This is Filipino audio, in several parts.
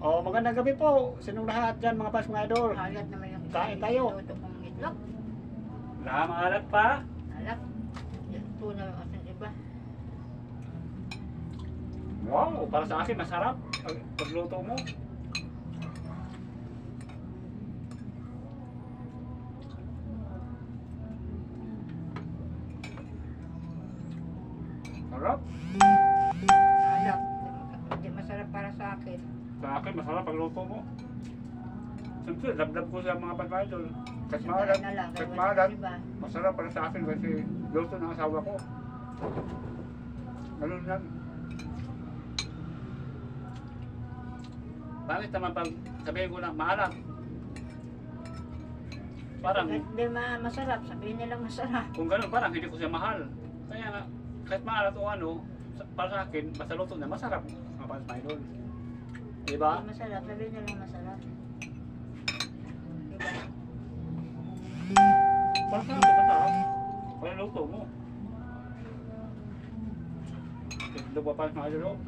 Oh, magandang gabi po. Sinong lahat dyan mga pas mga idol? Halat naman yung Kain tayo. Luto kong itlog. Maalat pa. Halat. Ito na yung asin iba. Wow, para sa akin masarap. Pagluto mo. Sarap. Halat. Hindi masarap para sa akin. Sa akin masarap pagluto mo. Siyempre, labdab ko sa mga pag-idol. Kahit maalat, Na lang, kahit kaya maalat, wala iba. masarap para sa akin kasi luto ng asawa ko. Ganun yan. Bakit naman pag sabihin ko na maalat? Parang, Kahit hindi masarap, sabihin nilang masarap. kung ganun, parang hindi ko siya mahal. Kaya nga, kahit maalat o ano, para sa akin, basta luto na masarap. Mga panas mga idol. Diba? Hindi masarap, sabihin nilang masarap. Diba? Para sa akin, masarap. Kaya luto mo. Ito pa panas mga idol.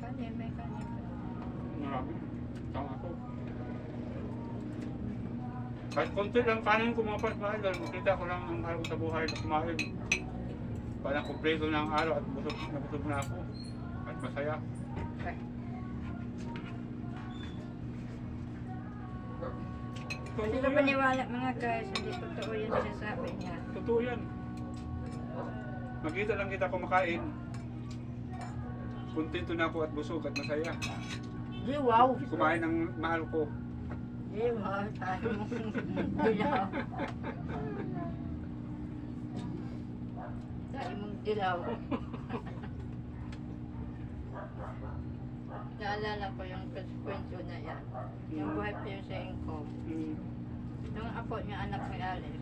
Kanin, may kanin. Marami. Tama ko. Kahit konti lang kanin ko mga panas mga idol, makita ko lang ang mahal ko sa buhay na kumain. Parang kumpleto na ang araw at busog na ako. At masaya. Hindi ka maniwala mga guys, hindi totoo yung sinasabi niya. Totoo yan. Makita lang kita kumakain. Kontento na ako at busog at masaya. Di wow! Kumain ng mahal ko. Di wow, tayo mong dilaw. Tayo mong dilaw. Naalala ko yung kwento na yan. Yung buhay pa yun sa income. Mm. Nung apo niya anak ni Alex,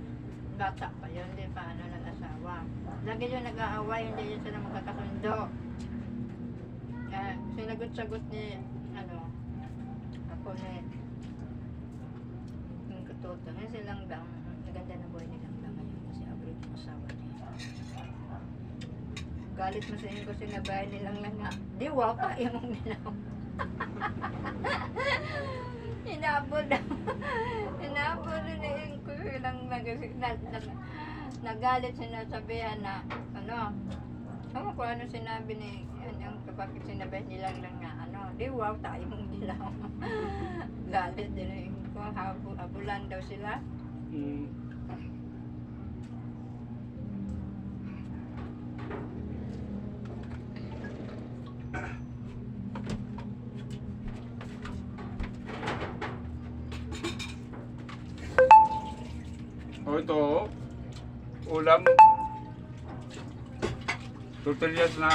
bata pa yun, hindi pa ano nag-asawa. Lagi yun nag-aaway, hindi yun sila magkakasundo. Sinagot-sagot ni, ako ni, yung katuto. Ngayon silang lang, naganda na buhay nilang lang ngayon kasi abroad yung asawa niya. Galit mo sa inyo kasi nabahay nilang lang nga. Di wow, kaya mong nilaw. Inabot na. Inabot na yung kulang nagalit sinasabihan na ano ko ano sinabi ni yung bakit sinabi nilang lang na di wow tayo mong dilaw. Galit din yung ko habulan daw sila. Mm. O ito, ulam. Tortillas na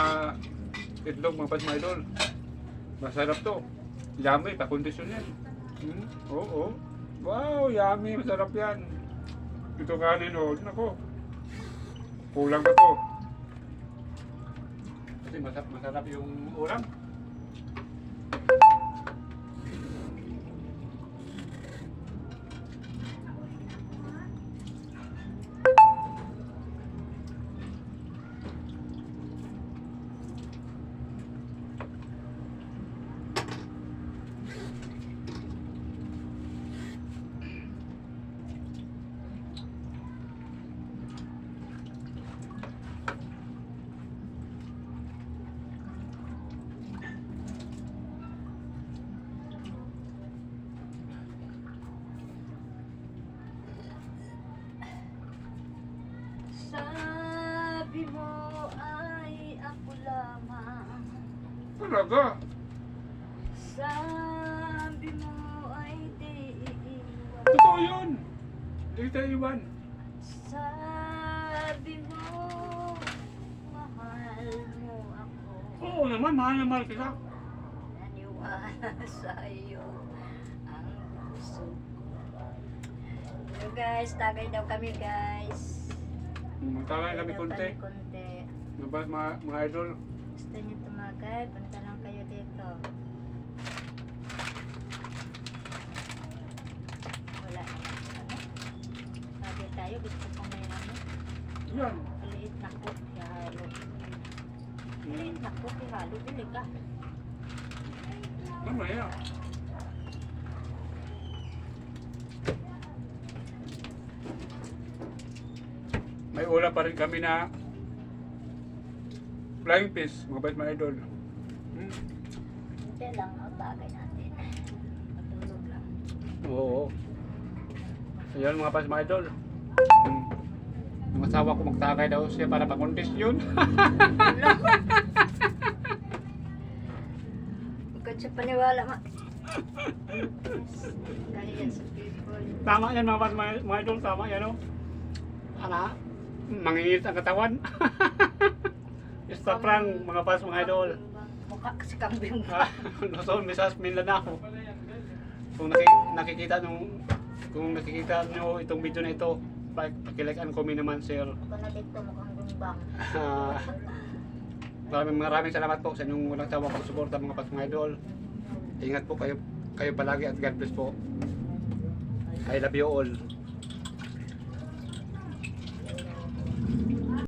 itlog mga pas mga idol. Masarap to. Yummy, pakondisyon yan. Oo. Wow, yummy, masarap yan. Ito kanin o, nako. Kulang na to. Kasi masarap yung ulam. Sabi mo ay ako lamang. Talaga? Sabi mo ay di iiwan. Totoo yun. Hindi tayo iwan. Sabi mo mahal Oo naman, mahal na mahal kita. Naniwala sa iyo ang puso ko. So guys, tagay daw kami guys. Magtagay kami konti. Konti. Nabas mga idol. Gusto niyo tumagay? Punta lang kayo dito. Wala naman. Ano? Sabi tayo, gusto ko may ano. Yan. Maliit na cook, ihalo. Maliit na cook, ihalo. Bili ka. Ano yan? May ula pa rin kami na flying fish, mga bait mga idol. Hindi lang, no? Tagay natin. Matulog lang. Oo. Ayan mga bait mga idol. Yung asawa ko magtagay daw siya para pa-condition. Huwag siya paniwala, ma. Kaya yan sa people. Tama yan mga idol, tama yan o. Ana, manginit ang katawan. Basta prank mga pas mga idol. Mukha kasi kambing. Luzon, Visayas, Mindanao. Kung nakikita nyo itong video na ito, pakilike and comment naman, sir. Ako na dito mukhang gumbang. Maraming salamat po sa inyong walang sawa pagsuporta mga pas mga idol. Ingat po kayo palagi at God bless po. I love you all.